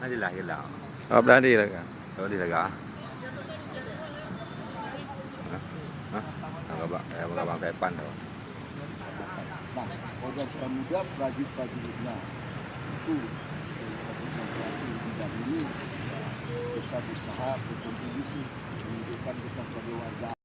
Alhamdulillah gila. Oh, berani lah kan. Tahu di lega. Hah? Abang Tepan tuh. Bang, organ sudah muda prajurit-prajuritnya itu bidang ini kita berusaha berkontribusi menunjukkan kita sebagai warga.